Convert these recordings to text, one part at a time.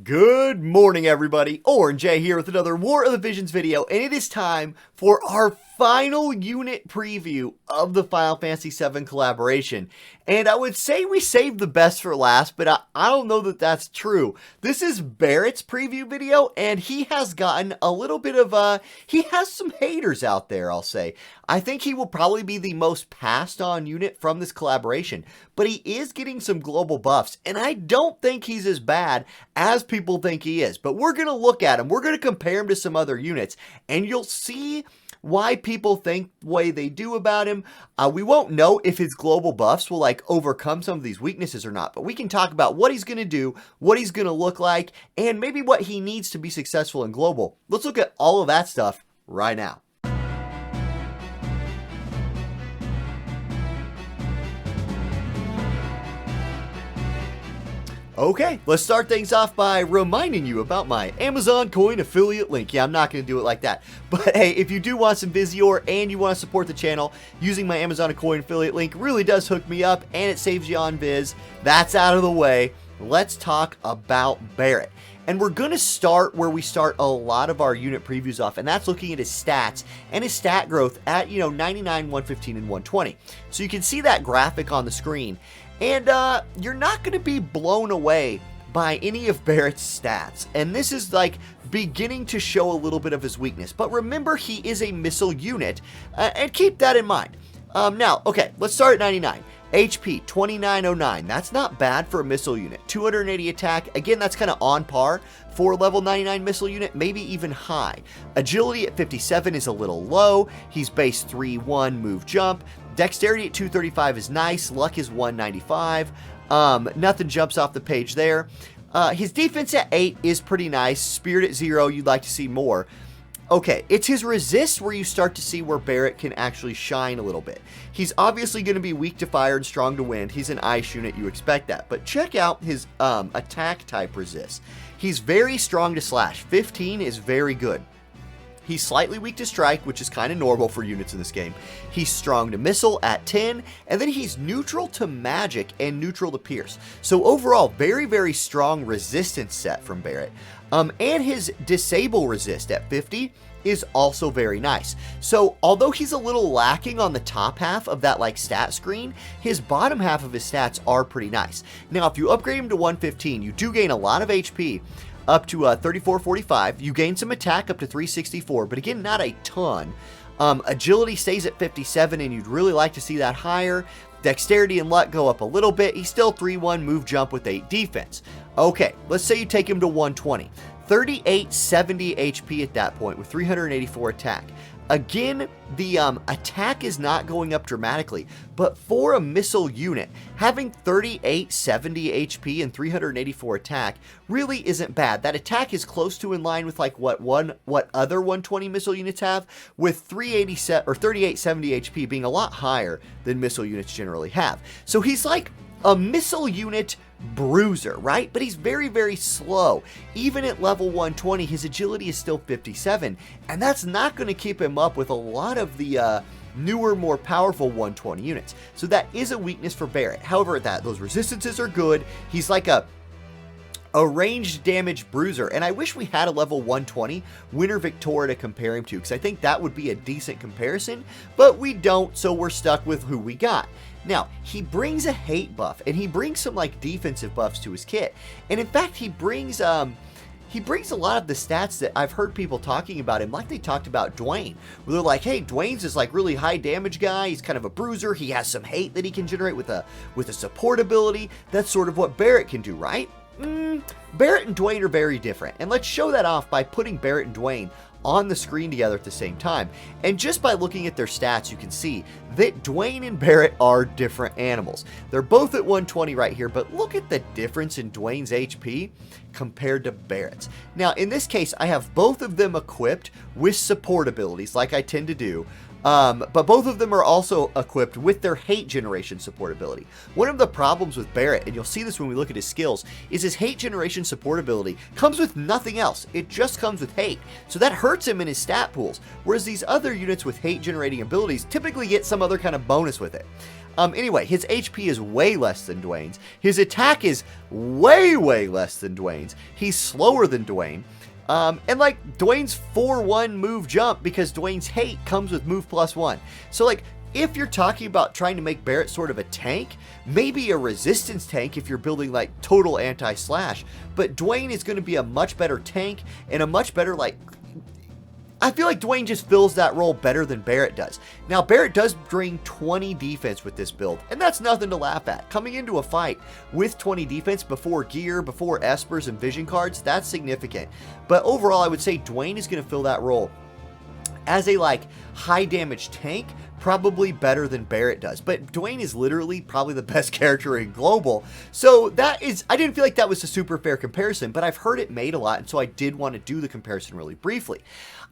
Good morning, everybody. Orange J here with another War of the Visions video, and it is time for our final unit preview of the Final Fantasy VII collaboration. And I would say we saved the best for last, but I don't know that that's true. This is Barrett's preview video, and he has gotten a little bit of he has some haters out there, I'll say. I think he will probably be the most passed on unit from this collaboration, but he is getting some global buffs, and I don't think he's as bad as people think he is. But we're going to look at him, we're going to compare him to some other units, and you'll see why people think the way they do about him. We won't know if his global buffs will overcome some of these weaknesses or not, but we can talk about what he's going to do, what he's going to look like, and maybe what he needs to be successful in global. Let's look at all of that stuff right now. Okay, let's start things off by reminding you about my Amazon coin affiliate link. Yeah, I'm not going to do it like that. But hey, if you do want some Vizior and you want to support the channel, using my Amazon coin affiliate link really does hook me up and it saves you on Viz. That's out of the way. Let's talk about Barrett. And we're going to start where we start a lot of our unit previews off, and that's looking at his stats and his stat growth at, 99, 115, and 120. So you can see that graphic on the screen. And you're not going to be blown away by any of Barrett's stats. And this is beginning to show a little bit of his weakness. But remember, he is a missile unit, and keep that in mind. Now, okay, let's start at 99. HP, 2909. That's not bad for a missile unit. 280 attack. Again, that's kind of on par for a level 99 missile unit, maybe even high. Agility at 57 is a little low. He's base 3-1 move jump. Dexterity at 235 is nice. Luck is 195. Nothing jumps off the page there. His defense at 8 is pretty nice. Spirit at 0, you'd like to see more. Okay, it's his resist where you start to see where Barrett can actually shine a little bit. He's obviously going to be weak to fire and strong to wind. He's an ice unit, you expect that. But check out his attack type resist. He's very strong to slash. 15 is very good. He's slightly weak to strike, which is kind of normal for units in this game. He's strong to missile at 10, and then he's neutral to magic and neutral to pierce. So overall, very, very strong resistance set from Barrett. And his disable resist at 50 is also very nice. So although he's a little lacking on the top half of that stat screen, his bottom half of his stats are pretty nice. Now, if you upgrade him to 115, you do gain a lot of HP. Up to 3445. You gain some attack up to 364, but again, not a ton. Agility stays at 57, and you'd really like to see that higher. Dexterity and luck go up a little bit. He's still 3-1 move jump with 8 defense. Okay, let's say you take him to 120. 3870 HP at that point with 384 attack. Again, the attack is not going up dramatically, but for a missile unit, having 3870 HP and 384 attack really isn't bad. That attack is close to in line with what other 120 missile units have, with 387 or 3870 HP being a lot higher than missile units generally have. So he's like a missile unit bruiser, right? But he's very, very slow. Even at level 120, his agility is still 57, and that's not going to keep him up with a lot of the newer, more powerful 120 units. So that is a weakness for Barrett. However, those resistances are good. He's like a ranged damage bruiser, and I wish we had a level 120 Winter Victoria to compare him to, because I think that would be a decent comparison, but we don't, so we're stuck with who we got. Now, he brings a hate buff, and he brings some defensive buffs to his kit, and in fact, he brings a lot of the stats that I've heard people talking about him, like they talked about Dwayne, where they're like, hey, Dwayne's this really high damage guy, he's kind of a bruiser, he has some hate that he can generate with a support ability. That's sort of what Barrett can do, right? Barrett and Dwayne are very different, and let's show that off by putting Barrett and Dwayne on the screen together at the same time. And just by looking at their stats, you can see that Dwayne and Barrett are different animals. They're both at 120 right here, but look at the difference in Dwayne's HP compared to Barrett's. Now, in this case, I have both of them equipped with support abilities, like I tend to do. But both of them are also equipped with their hate generation support ability. One of the problems with Barrett, and you'll see this when we look at his skills, is his hate generation support ability comes with nothing else. It just comes with hate. So that hurts him in his stat pools, whereas these other units with hate generating abilities typically get some other kind of bonus with it. Anyway, his HP is way less than Dwayne's. His attack is way less than Dwayne's. He's slower than Dwayne. And like Dwayne's 4-1 move jump because Dwayne's hate comes with move +1. So like if you're talking about trying to make Barrett sort of a tank, maybe a resistance tank if you're building like total anti-slash, but Dwayne is going to be a much better tank and a much better like, I feel like Dwayne just fills that role better than Barrett does. Now, Barrett does bring 20 defense with this build, and that's nothing to laugh at. Coming into a fight with 20 defense before gear, before espers and vision cards, that's significant. But overall, I would say Dwayne is going to fill that role as a like high damage tank, probably better than Barrett does. But Dwayne is literally probably the best character in Global. So that is, I didn't feel like that was a super fair comparison, but I've heard it made a lot, and so I did want to do the comparison really briefly.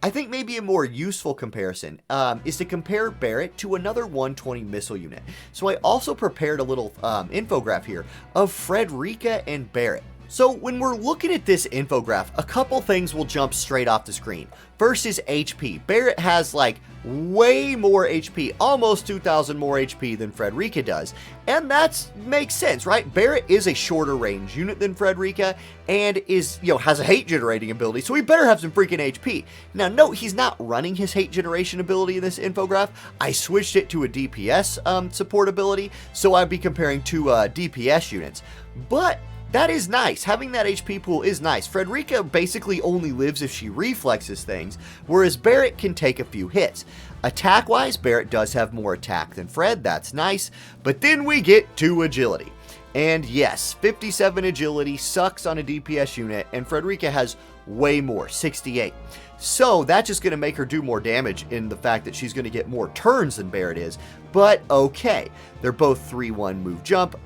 I think maybe a more useful comparison is to compare Barrett to another 120 missile unit. So I also prepared a little infograph here of Frederica and Barrett. So when we're looking at this infograph, a couple things will jump straight off the screen. First is HP. Barrett has like way more HP, almost 2,000 more HP than Frederica does. And that makes sense, right? Barrett is a shorter range unit than Frederica and is, has a hate generating ability, so he better have some freaking HP. Now note, he's not running his hate generation ability in this infograph. I switched it to a DPS support ability, so I'd be comparing two DPS units. But that is nice. Having that HP pool is nice. Frederica basically only lives if she reflexes things, whereas Barrett can take a few hits. Attack-wise, Barrett does have more attack than Fred. That's nice. But then we get to agility. And yes, 57 agility sucks on a DPS unit, and Frederica has way more, 68. So that's just going to make her do more damage in the fact that she's going to get more turns than Barrett is. But okay, they're both 3-1 move jump.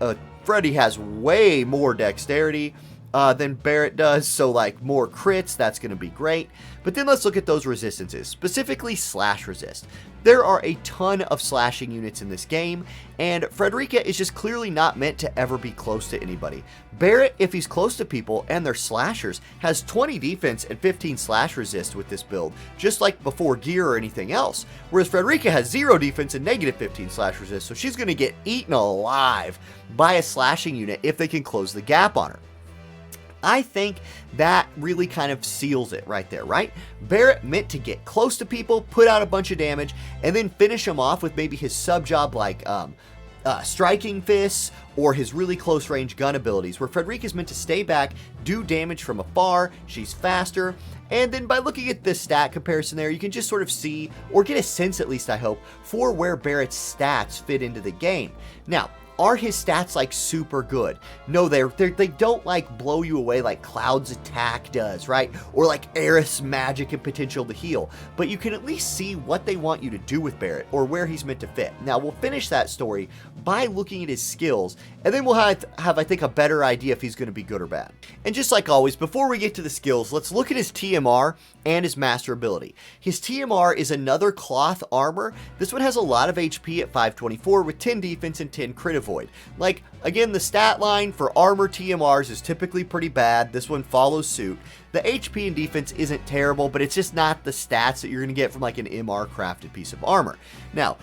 Freddy has way more dexterity than Barrett does, so like more crits, that's going to be great. But then let's look at those resistances, specifically slash resist. There are a ton of slashing units in this game, and Frederica is just clearly not meant to ever be close to anybody. Barrett, if he's close to people and they're slashers, has 20 defense and 15 slash resist with this build, just like before gear or anything else. Whereas Frederica has 0 defense and negative 15 slash resist, so she's going to get eaten alive by a slashing unit if they can close the gap on her. I think that really kind of seals it right there, right? Barrett meant to get close to people, put out a bunch of damage, and then finish them off with maybe his sub job like striking fists or his really close range gun abilities, where Frederica is meant to stay back, do damage from afar, she's faster, and then by looking at this stat comparison there, you can just sort of see, or get a sense at least I hope, for where Barrett's stats fit into the game. Now, are his stats like super good? No, they don't like blow you away like Cloud's attack does, right? Or like Aerith's magic and potential to heal. But you can at least see what they want you to do with Barrett or where he's meant to fit. Now we'll finish that story by looking at his skills, and then we'll have I think a better idea if he's going to be good or bad. And just like always, before we get to the skills, let's look at his TMR and his master ability. His TMR is another cloth armor. This one has a lot of HP at 524 with 10 defense and 10 crit avoid. Like, again, the stat line for armor TMRs is typically pretty bad. This one follows suit. The HP and defense isn't terrible, but it's just not the stats that you're going to get from like an MR crafted piece of armor. Now,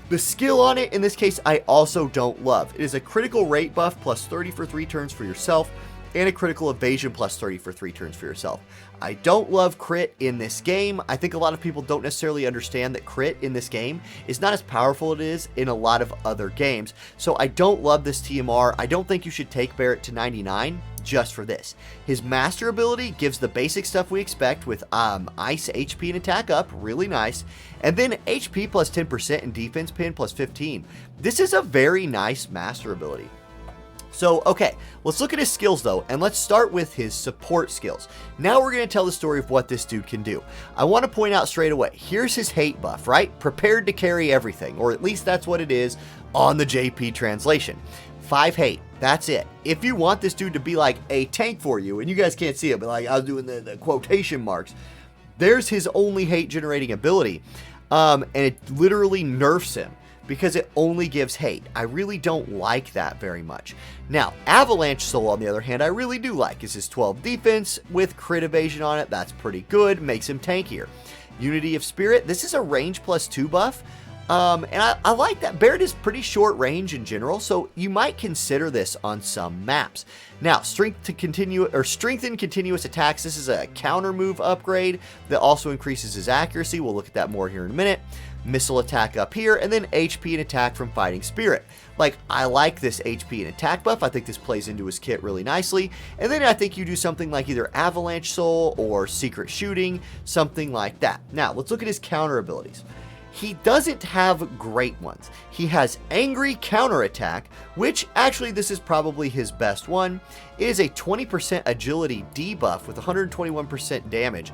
the skill on it, in this case, I also don't love. It is a critical rate buff plus 30 for 3 turns for yourself, and a critical evasion plus 30 for 3 turns for yourself. I don't love crit in this game. I think a lot of people don't necessarily understand that crit in this game is not as powerful as it is in a lot of other games. So I don't love this TMR. I don't think you should take Barrett to 99 just for this. His master ability gives the basic stuff we expect with ice, HP, and attack up, really nice. And then HP plus 10% and defense pin plus 15. This is a very nice master ability. So, okay, let's look at his skills though, and let's start with his support skills. Now we're going to tell the story of what this dude can do. I want to point out straight away, here's his hate buff, right? Prepared to carry everything, or at least that's what it is on the JP translation. 5 hate, that's it. If you want this dude to be like a tank for you, and you guys can't see it, but like I was doing the quotation marks, there's his only hate generating ability, and it literally nerfs him, because it only gives hate. I really don't like that very much. Now, Avalanche Soul, on the other hand, I really do like. It's his 12 defense with crit evasion on it. That's pretty good. Makes him tankier. Unity of Spirit, this is a range plus 2 buff. And I like that. Barrett is pretty short range in general, so you might consider this on some maps. Now, strengthen continuous attacks. This is a counter move upgrade that also increases his accuracy. We'll look at that more here in a minute. Missile attack up here, and then HP and attack from Fighting Spirit. Like, I like this HP and attack buff. I think this plays into his kit really nicely. And then I think you do something like either Avalanche Soul or Secret Shooting, something like that. Now, let's look at his counter abilities. He doesn't have great ones. He has Angry Counterattack, which actually this is probably his best one. It is a 20% agility debuff with 121% damage.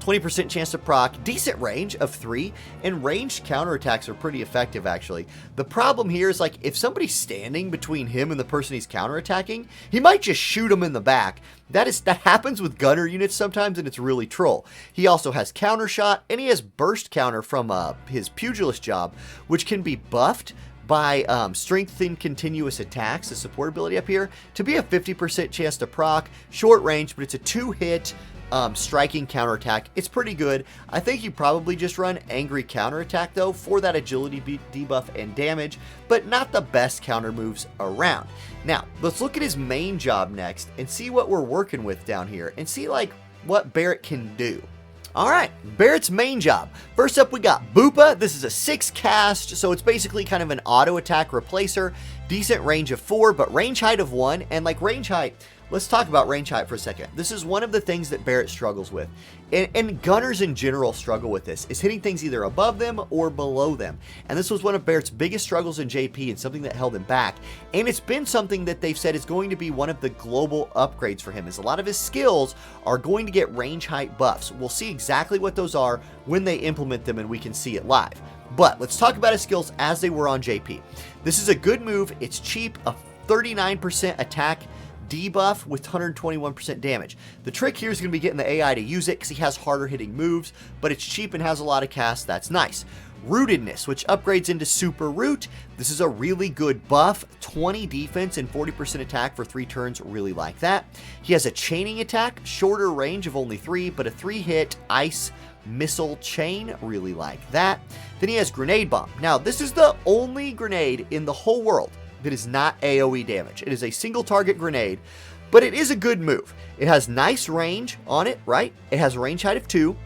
20% chance to proc, decent range of 3, and ranged counterattacks are pretty effective actually. The problem here is like if somebody's standing between him and the person he's counterattacking, he might just shoot him in the back. That happens with gunner units sometimes, and it's really troll. He also has counter shot, and he has burst counter from his Pugilist job, which can be buffed by strengthen continuous attacks, the support ability up here, to be a 50% chance to proc, short range, but it's a 2-hit striking counterattack. It's pretty good. I think you probably just run Angry Counterattack though for that agility debuff and damage, but not the best counter moves around. Now, let's look at his main job next and see what we're working with down here and see like what Barrett can do. Alright, Barrett's main job. First up we got Boopa. This is a 6 cast, so it's basically kind of an auto attack replacer. Decent range of 4, but range height of 1, and like range height, let's talk about range height for a second. This is one of the things that Barrett struggles with, and gunners in general struggle with this, is hitting things either above them or below them. And this was one of Barrett's biggest struggles in JP and something that held him back. And it's been something that they've said is going to be one of the global upgrades for him, as a lot of his skills are going to get range height buffs. We'll see exactly what those are when they implement them and we can see it live. But let's talk about his skills as they were on JP. This is a good move. It's cheap, a 39% attack debuff with 121% damage. The trick here is going to be getting the AI to use it because he has harder hitting moves, but it's cheap and has a lot of cast. That's nice. Rootedness, which upgrades into Super Root. This is a really good buff. 20 defense and 40% attack for 3 turns. Really like that. He has a chaining attack, shorter range of only 3, but a 3-hit ice missile chain. Really like that. Then he has Grenade Bomb. Now, this is the only grenade in the whole world that is not AoE damage. It is a single target grenade, but it is a good move. It has nice range on it, right? It has a range height of 2,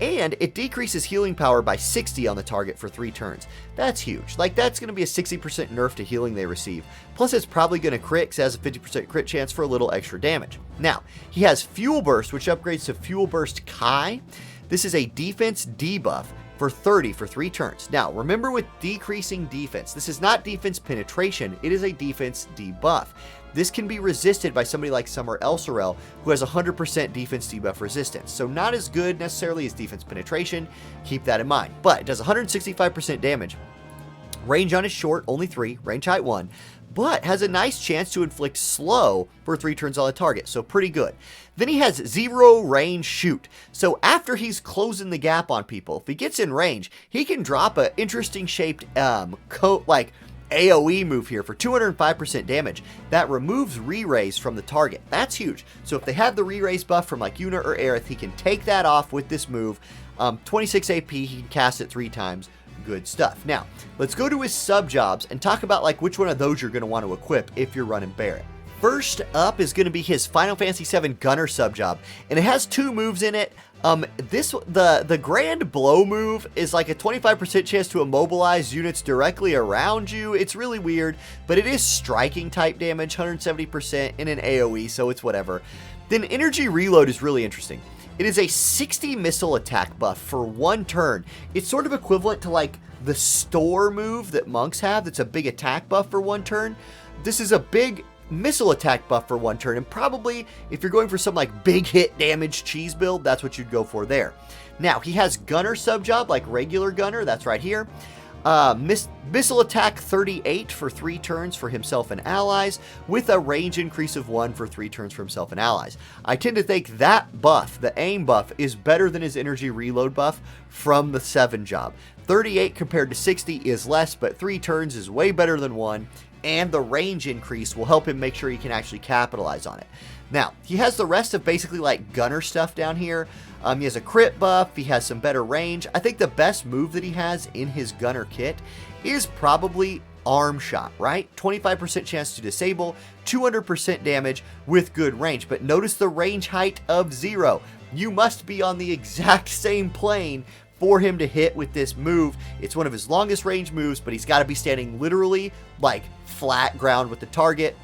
and it decreases healing power by 60 on the target for 3 turns. That's huge. Like, that's going to be a 60% nerf to healing they receive. Plus, it's probably going to crit because it has a 50% crit chance for a little extra damage. Now, he has Fuel Burst, which upgrades to Fuel Burst Kai. This is a defense debuff for 30 for 3 turns. Now, remember with decreasing defense, this is not defense penetration, it is a defense debuff. This can be resisted by somebody like Summer Elsorel, who has 100% defense debuff resistance. So not as good necessarily as defense penetration, keep that in mind. But it does 165% damage. Range on is short, only 3, range height 1, but has a nice chance to inflict slow for 3 turns on the target, so pretty good. Then he has 0 range shoot. So after he's closing the gap on people, if he gets in range, he can drop an interesting shaped like AoE move here for 205% damage that removes re-raise from the target. That's huge. So if they have the re-raise buff from like Yuna or Aerith, he can take that off with this move. 26 AP, he can cast it 3 times. Good stuff. Now, let's go to his sub jobs and talk about like which one of those you're going to want to equip if you're running Barrett. First up is going to be his Final Fantasy VII Gunner sub job, and it has 2 moves in it. The Grand Blow move is like a 25% chance to immobilize units directly around you. It's really weird, but it is striking type damage, 170% in an AoE, so it's whatever. Then Energy Reload is really interesting. It is a 60 missile attack buff for 1 turn. It's sort of equivalent to like the Store move that monks have. That's a big attack buff for 1 turn. This is a big missile attack buff for 1 turn, and probably if you're going for some like big hit damage cheese build, that's what you'd go for there. Now, he has Gunner sub job like regular Gunner. That's right here. Missile attack 38 for 3 turns for himself and allies, with a range increase of 1 for 3 turns for himself and allies. I tend to think that buff, the aim buff, is better than his energy reload buff from the 7 job. 38 compared to 60 is less, but 3 turns is way better than 1, and the range increase will help him make sure he can actually capitalize on it. Now, he has the rest of basically like gunner stuff down here. He has a crit buff, he has some better range. I think the best move that he has in his gunner kit is probably arm shot, right? 25% chance to disable, 200% damage with good range. But notice the range height of 0. You must be on the exact same plane for him to hit with this move. It's one of his longest range moves, but he's got to be standing literally like flat ground with the target.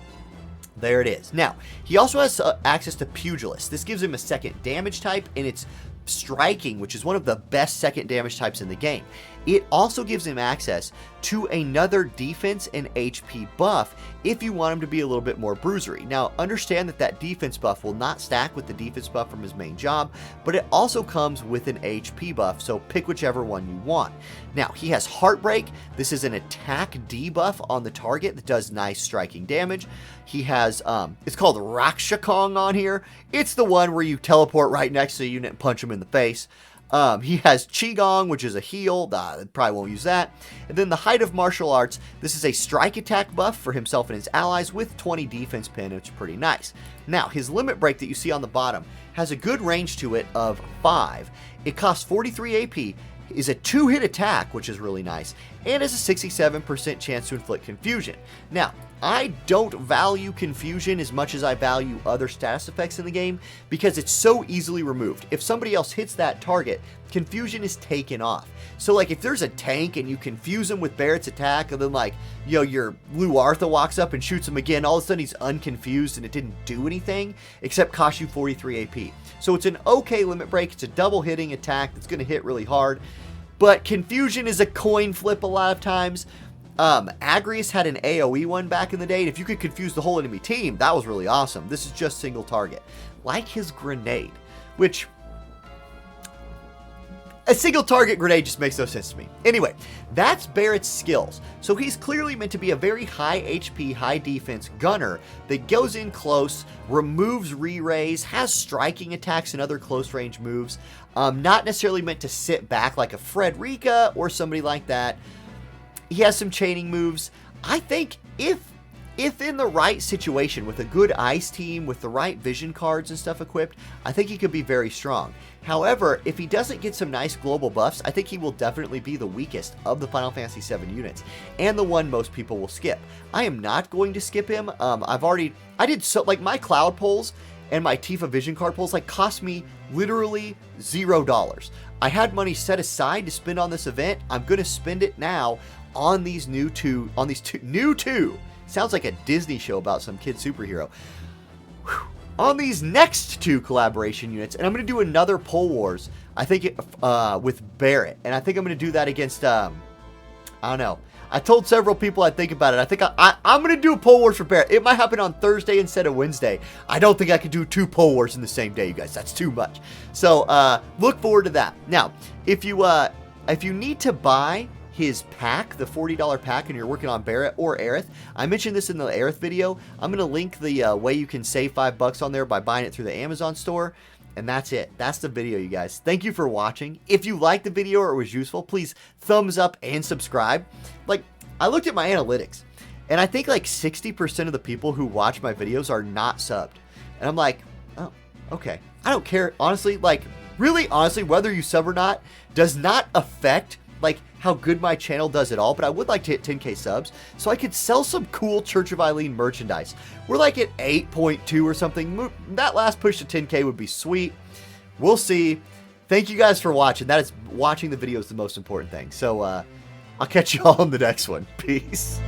There it is. Now, he also has access to Pugilist. This gives him a second damage type, and it's striking, which is one of the best second damage types in the game. It also gives him access to another defense and HP buff if you want him to be a little bit more bruisery. Now, understand that that defense buff will not stack with the defense buff from his main job, but it also comes with an HP buff, so pick whichever one you want. Now, he has Heartbreak. This is an attack debuff on the target that does nice striking damage. He has, it's called Rakshakong on here. It's the one where you teleport right next to the unit and punch him in the face. He has Qigong, which is a heal. Probably won't use that. And then the Height of Martial Arts. This is a strike attack buff for himself and his allies with 20 defense pin, which is pretty nice. Now, his Limit Break that you see on the bottom has a good range to it of 5. It costs 43 AP, is a 2-hit attack, which is really nice, and has a 67% chance to inflict confusion. Now, I don't value confusion as much as I value other status effects in the game because it's so easily removed. If somebody else hits that target, confusion is taken off. So like if there's a tank and you confuse him with Barrett's attack and then like, you know, your Lou Artha walks up and shoots him again, all of a sudden he's unconfused and it didn't do anything except cost you 43 AP. So it's an okay limit break. It's a double hitting attack that's going to hit really hard. But confusion is a coin flip a lot of times. Agrius had an AoE one back in the day, and if you could confuse the whole enemy team, that was really awesome. This is just single target. Like his grenade, which a single target grenade just makes no sense to me. Anyway, that's Barrett's skills. So he's clearly meant to be a very high HP, high defense gunner that goes in close, removes re-raise, has striking attacks and other close range moves. Not necessarily meant to sit back like a Frederica or somebody like that. He has some chaining moves. I think if in the right situation with a good ice team, with the right vision cards and stuff equipped, I think he could be very strong. However, if he doesn't get some nice global buffs, I think he will definitely be the weakest of the Final Fantasy VII units, and the one most people will skip. I am not going to skip him. I did so, like my cloud pulls and my Tifa vision card pulls like cost me literally $0. I had money set aside to spend on this event. I'm going to spend it now on these new two. Sounds like a Disney show about some kid superhero. Whew. On these next 2 collaboration units, and I'm going to do another Pull Wars, I think, with Barrett. And I think I'm going to do that against, I don't know. I told several people I'd think about it. I think I'm going to do a Pull Wars for Barrett. It might happen on Thursday instead of Wednesday. I don't think I could do 2 Pull Wars in the same day, you guys. That's too much. So, look forward to that. Now, if you need to buy his pack, the $40 pack, and you're working on Barrett or Aerith, I mentioned this in the Aerith video. I'm going to link the way you can save $5 on there by buying it through the Amazon store. And that's it. That's the video, you guys. Thank you for watching. If you liked the video or it was useful, please thumbs up and subscribe. Like, I looked at my analytics, and I think like 60% of the people who watch my videos are not subbed. And I'm like, oh, okay. I don't care. Honestly, like, really honestly, whether you sub or not does not affect like how good my channel does at all, but I would like to hit 10k subs so I could sell some cool Church of Eileen merchandise. We're like at 8.2 or something. That last push to 10k would be sweet. We'll see. Thank you guys for watching. That is, watching the video is the most important thing. So I'll catch you all in the next one. Peace.